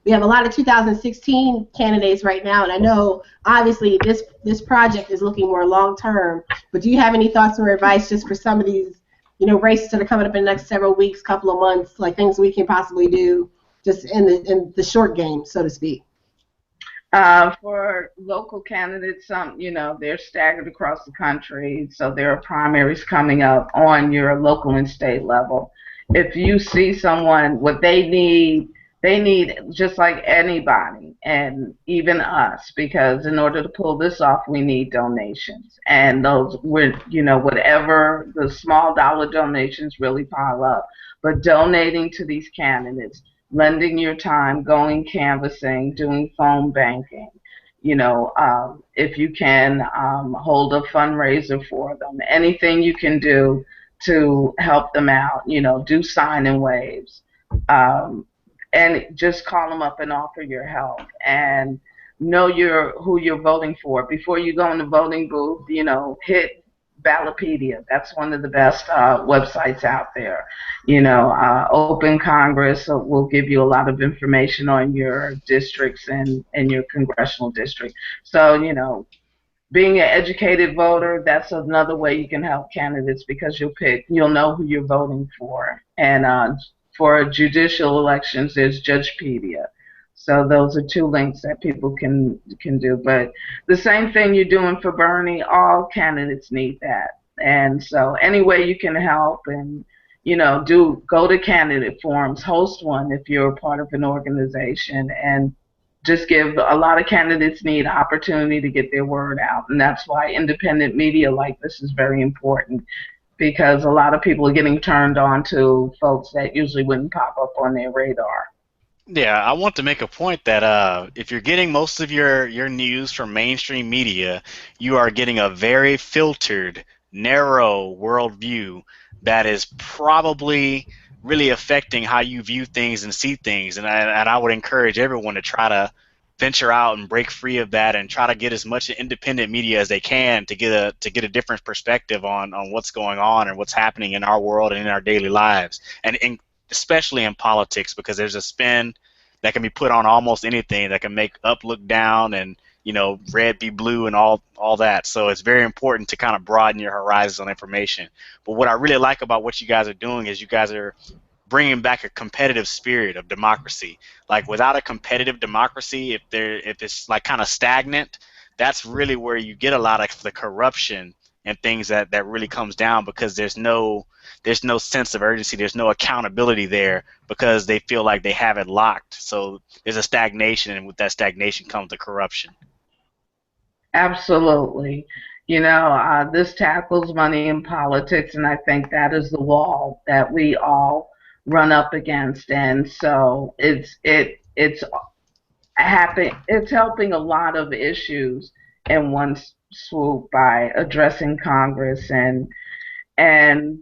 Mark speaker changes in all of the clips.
Speaker 1: we have a lot of 2016 candidates right now, and I know obviously this project is looking more long term. But do you have any thoughts or advice just for some of these, races that are coming up in the next several weeks, couple of months, like things we can possibly do just in the short game, so to speak?
Speaker 2: For local candidates, they're staggered across the country, so there are primaries coming up on your local and state level. If you see someone, what they need just like anybody, and even us, because in order to pull this off, we need donations. And those, whatever the small dollar donations really pile up. But donating to these candidates, lending your time, going canvassing, doing phone banking, if you can hold a fundraiser for them, anything you can do to help them out, do sign-in waves, and just call them up and offer your help, and know who you're voting for. Before you go in the voting booth, hit Ballotpedia. That's one of the best websites out there. Open Congress will give you a lot of information on your districts and your congressional district. So, being an educated voter, that's another way you can help candidates, because you'll know who you're voting for. And for judicial elections, there's Judgepedia. So those are two links that people can do. But the same thing you're doing for Bernie, all candidates need that. And so any way you can help, and go to candidate forums, host one if you're a part of an organization, and just give. A lot of candidates need opportunity to get their word out, and that's why independent media like this is very important, because a lot of people are getting turned on to folks that usually wouldn't pop up on their radar.
Speaker 3: Yeah, I want to make a point that if you're getting most of your news from mainstream media, you are getting a very filtered, narrow worldview that is probably really affecting how you view things and see things. And I would encourage everyone to try to venture out and break free of that, and try to get as much independent media as they can to get a different perspective on what's going on and what's happening in our world and in our daily lives, and especially in politics, because there's a spin that can be put on almost anything that can make up look down, and red be blue, and all that. So it's very important to kind of broaden your horizons on information. But what I really like about what you guys are doing is you guys are bringing back a competitive spirit of democracy. Like, without a competitive democracy, if it's like kind of stagnant, that's really where you get a lot of the corruption and things that really comes down, because there's no sense of urgency, there's no accountability there, because they feel like they have it locked. So there's a stagnation, and with that stagnation comes the corruption.
Speaker 2: Absolutely. This tackles money in politics, and I think that is the wall that we all run up against. And so it's helping a lot of issues in one swoop by addressing Congress and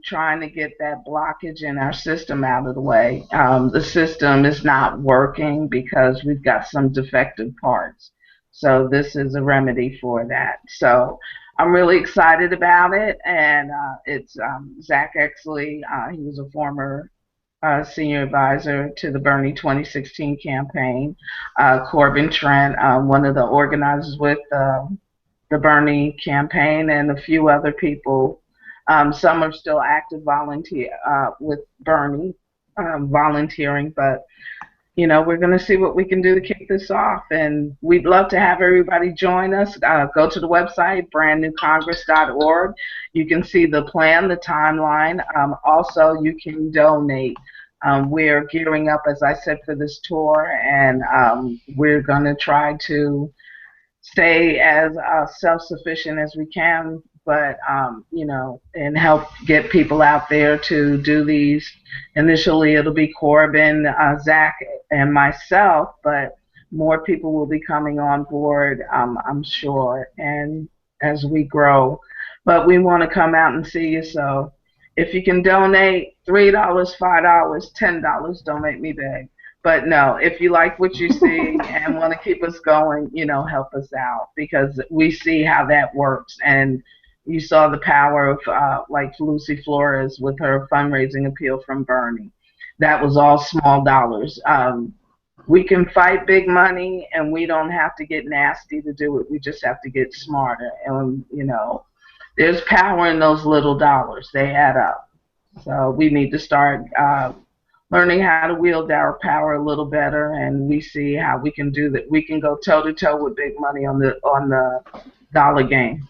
Speaker 2: trying to get that blockage in our system out of the way. The system is not working because we've got some defective parts. So this is a remedy for that. So I'm really excited about it. And it's Zach Exley. He was a former senior advisor to the Bernie 2016 campaign. Corbin Trent, one of the organizers with the Bernie campaign, and a few other people. Some are still active with Bernie, volunteering, but we're going to see what we can do to kick this off, and we'd love to have everybody join us. Go to the website, brandnewcongress.org. You can see the plan, the timeline. Also, you can donate. We're gearing up, as I said, for this tour, and we're going to try to stay as self-sufficient as we can, but and help get people out there to do these. Initially, it'll be Corbin, Zach, and myself, but more people will be coming on board, I'm sure, and as we grow. But we want to come out and see you, so if you can donate $3, $5, $10, don't make me beg. But no, if you like what you see and want to keep us going, help us out, because we see how that works. And you saw the power of like Lucy Flores with her fundraising appeal from Bernie. That was all small dollars. We can fight big money, and we don't have to get nasty to do it. We just have to get smarter. And, there's power in those little dollars. They add up. So we need to start learning how to wield our power a little better, and we see how we can do that. We can go toe to toe with big money on the dollar game.